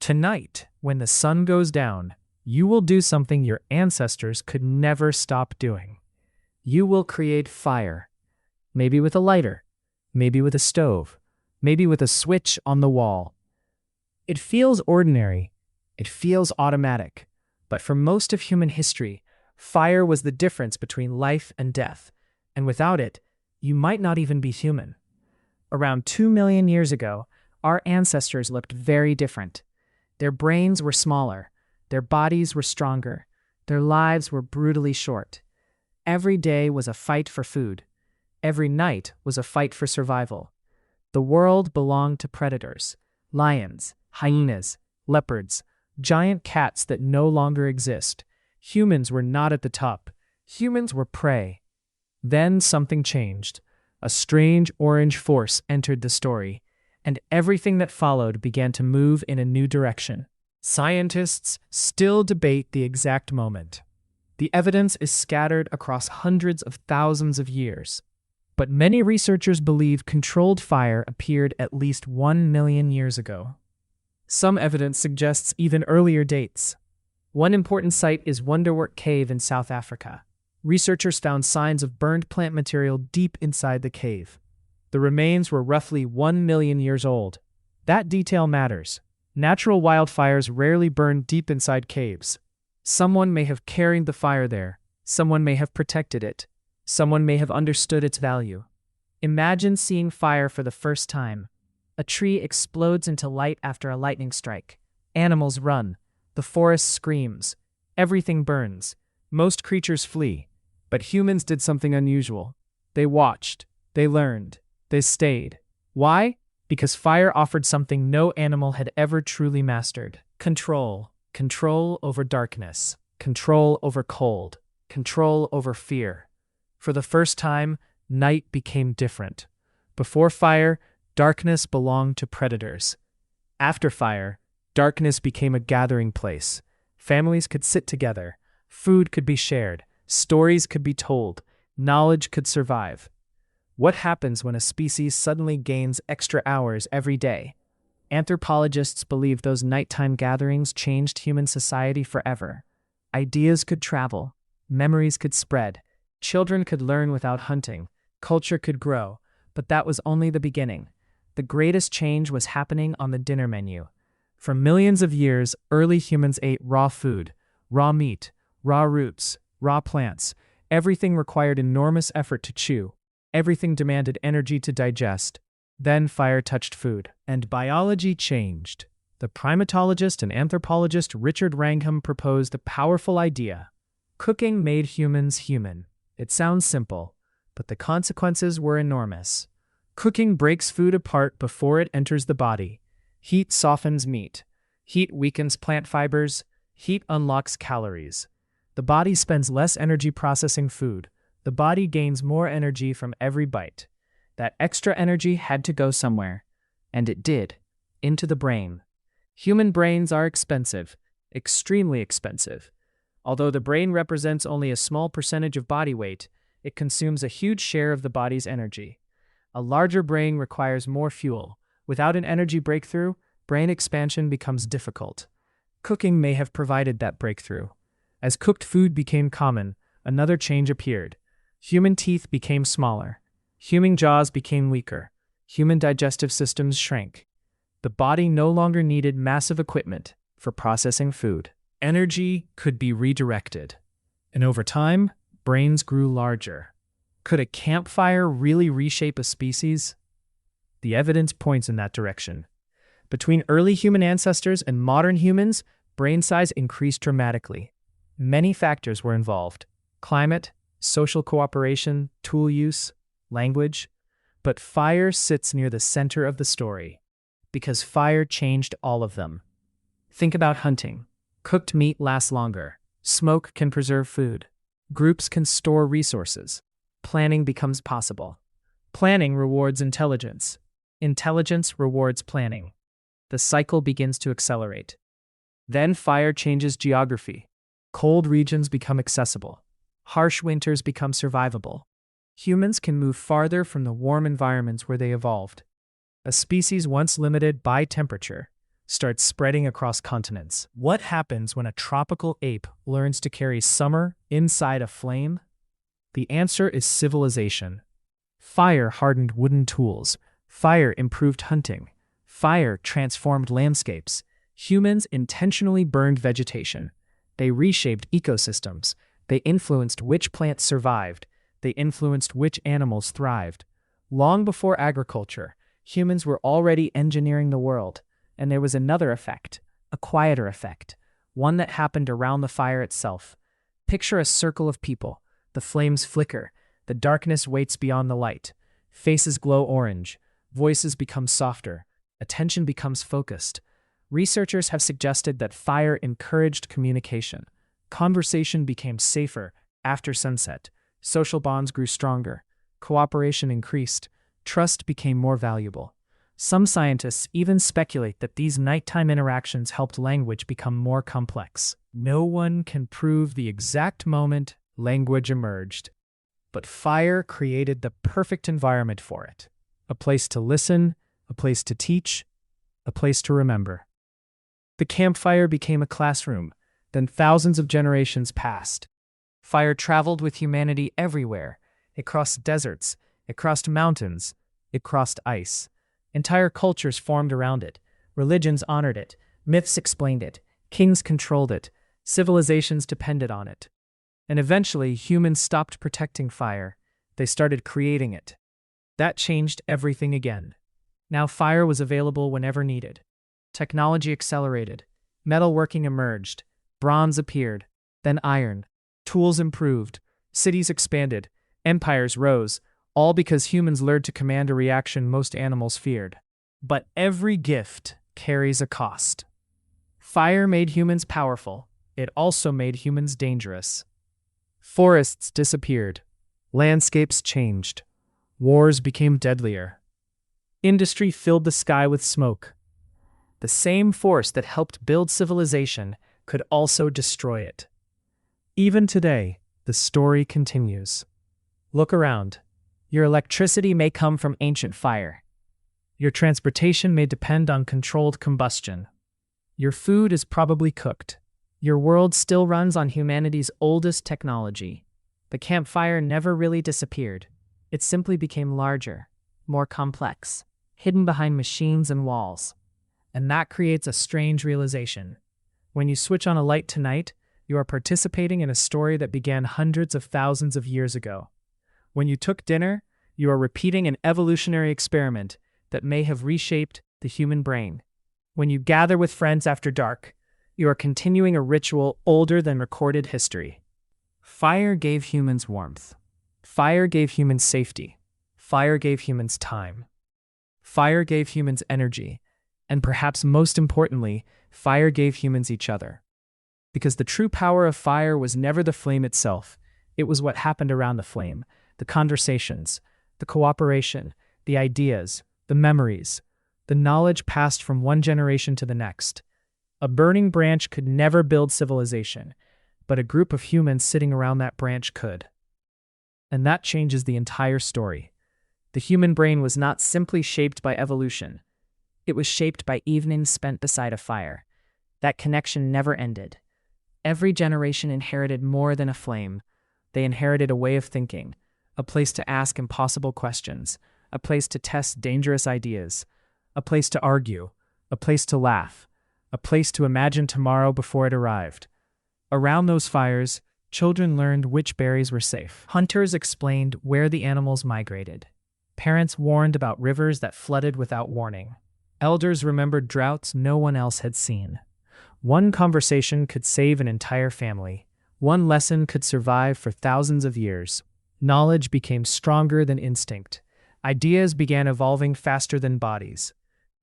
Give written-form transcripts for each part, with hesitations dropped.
Tonight, when the sun goes down, you will do something your ancestors could never stop doing. You will create fire. Maybe with a lighter, maybe with a stove, maybe with a switch on the wall. It feels ordinary. It feels automatic. But for most of human history, fire was the difference between life and death. And without it, you might not even be human. Around 2 million years ago, our ancestors looked very different. Their brains were smaller. Their bodies were stronger. Their lives were brutally short. Every day was a fight for food. Every night was a fight for survival. The world belonged to predators, lions, hyenas, leopards, giant cats that no longer exist. Humans were not at the top. Humans were prey. Then something changed. A strange orange force entered the story, and everything that followed began to move in a new direction. Scientists still debate the exact moment. The evidence is scattered across hundreds of thousands of years. But many researchers believe controlled fire appeared at least 1 million years ago. Some evidence suggests even earlier dates. One important site is Wonderwerk Cave in South Africa. Researchers found signs of burned plant material deep inside the cave. The remains were roughly 1 million years old. That detail matters. Natural wildfires rarely burn deep inside caves. Someone may have carried the fire there. Someone may have protected it. Someone may have understood its value. Imagine seeing fire for the first time. A tree explodes into light after a lightning strike. Animals run. The forest screams. Everything burns. Most creatures flee. But humans did something unusual. They watched. They learned. They stayed. Why? Because fire offered something no animal had ever truly mastered. Control. Control over darkness. Control over cold. Control over fear. For the first time, night became different. Before fire, darkness belonged to predators. After fire, darkness became a gathering place. Families could sit together. Food could be shared. Stories could be told. Knowledge could survive. What happens when a species suddenly gains extra hours every day? Anthropologists believe those nighttime gatherings changed human society forever. Ideas could travel. Memories could spread. Children could learn without hunting. Culture could grow. But that was only the beginning. The greatest change was happening on the dinner menu. For millions of years, early humans ate raw food, raw meat, raw roots, raw plants. Everything required enormous effort to chew. Everything demanded energy to digest. Then fire touched food, and biology changed. The primatologist and anthropologist Richard Wrangham proposed a powerful idea. Cooking made humans human. It sounds simple, but the consequences were enormous. Cooking breaks food apart before it enters the body. Heat softens meat. Heat weakens plant fibers. Heat unlocks calories. The body spends less energy processing food. The body gains more energy from every bite. That extra energy had to go somewhere. And it did. Into the brain. Human brains are expensive. Extremely expensive. Although the brain represents only a small percentage of body weight, it consumes a huge share of the body's energy. A larger brain requires more fuel. Without an energy breakthrough, brain expansion becomes difficult. Cooking may have provided that breakthrough. As cooked food became common, another change appeared. Human teeth became smaller. Human jaws became weaker. Human digestive systems shrank. The body no longer needed massive equipment for processing food. Energy could be redirected. And over time, brains grew larger. Could a campfire really reshape a species? The evidence points in that direction. Between early human ancestors and modern humans, brain size increased dramatically. Many factors were involved: climate, social cooperation, tool use, language. But fire sits near the center of the story, because fire changed all of them. Think about hunting. Cooked meat lasts longer. Smoke can preserve food. Groups can store resources. Planning becomes possible. Planning rewards intelligence. Intelligence rewards planning. The cycle begins to accelerate. Then fire changes geography. Cold regions become accessible. Harsh winters become survivable. Humans can move farther from the warm environments where they evolved. A species once limited by temperature starts spreading across continents. What happens when a tropical ape learns to carry summer inside a flame? The answer is civilization. Fire hardened wooden tools. Fire improved hunting. Fire transformed landscapes. Humans intentionally burned vegetation. They reshaped ecosystems. They influenced which plants survived. They influenced which animals thrived. Long before agriculture, humans were already engineering the world. And there was another effect, a quieter effect, one that happened around the fire itself. Picture a circle of people. The flames flicker. The darkness waits beyond the light. Faces glow orange. Voices become softer. Attention becomes focused. Researchers have suggested that fire encouraged communication. Conversation became safer after sunset. Social bonds grew stronger. Cooperation increased. Trust became more valuable. Some scientists even speculate that these nighttime interactions helped language become more complex. No one can prove the exact moment language emerged, but fire created the perfect environment for it. A place to listen, a place to teach, a place to remember. The campfire became a classroom, then thousands of generations passed. Fire traveled with humanity everywhere. It crossed deserts, it crossed mountains, it crossed ice. Entire cultures formed around it. Religions honored it. Myths explained it. Kings controlled it. Civilizations depended on it. And eventually, humans stopped protecting fire. They started creating it. That changed everything again. Now fire was available whenever needed. Technology accelerated. Metalworking emerged. Bronze appeared. Then iron. Tools improved. Cities expanded. Empires rose. All because humans learned to command a reaction most animals feared. But every gift carries a cost. Fire made humans powerful. It also made humans dangerous. Forests disappeared. Landscapes changed. Wars became deadlier. Industry filled the sky with smoke. The same force that helped build civilization could also destroy it. Even today, the story continues. Look around. Your electricity may come from ancient fire. Your transportation may depend on controlled combustion. Your food is probably cooked. Your world still runs on humanity's oldest technology. The campfire never really disappeared. It simply became larger, more complex, hidden behind machines and walls. And that creates a strange realization. When you switch on a light tonight, you are participating in a story that began hundreds of thousands of years ago. When you took dinner, you are repeating an evolutionary experiment that may have reshaped the human brain. When you gather with friends after dark, you are continuing a ritual older than recorded history. Fire gave humans warmth. Fire gave humans safety. Fire gave humans time. Fire gave humans energy. And perhaps most importantly, fire gave humans each other. Because the true power of fire was never the flame itself. It was what happened around the flame. The conversations, the cooperation, the ideas, the memories, the knowledge passed from one generation to the next. A burning branch could never build civilization, but a group of humans sitting around that branch could. And that changes the entire story. The human brain was not simply shaped by evolution. It was shaped by evenings spent beside a fire. That connection never ended. Every generation inherited more than a flame. They inherited a way of thinking, a place to ask impossible questions, a place to test dangerous ideas, a place to argue, a place to laugh, a place to imagine tomorrow before it arrived. Around those fires, children learned which berries were safe. Hunters explained where the animals migrated. Parents warned about rivers that flooded without warning. Elders remembered droughts no one else had seen. One conversation could save an entire family. One lesson could survive for thousands of years. Knowledge became stronger than instinct. Ideas began evolving faster than bodies.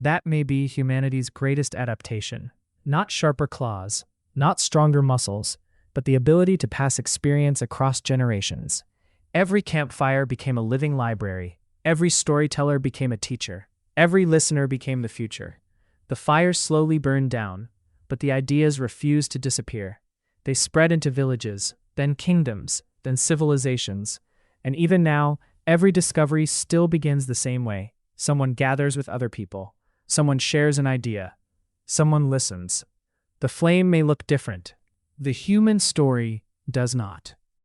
That may be humanity's greatest adaptation. Not sharper claws, not stronger muscles, but the ability to pass experience across generations. Every campfire became a living library. Every storyteller became a teacher. Every listener became the future. The fire slowly burned down, but the ideas refused to disappear. They spread into villages, then kingdoms, then civilizations. And even now, every discovery still begins the same way. Someone gathers with other people. Someone shares an idea. Someone listens. The flame may look different. The human story does not.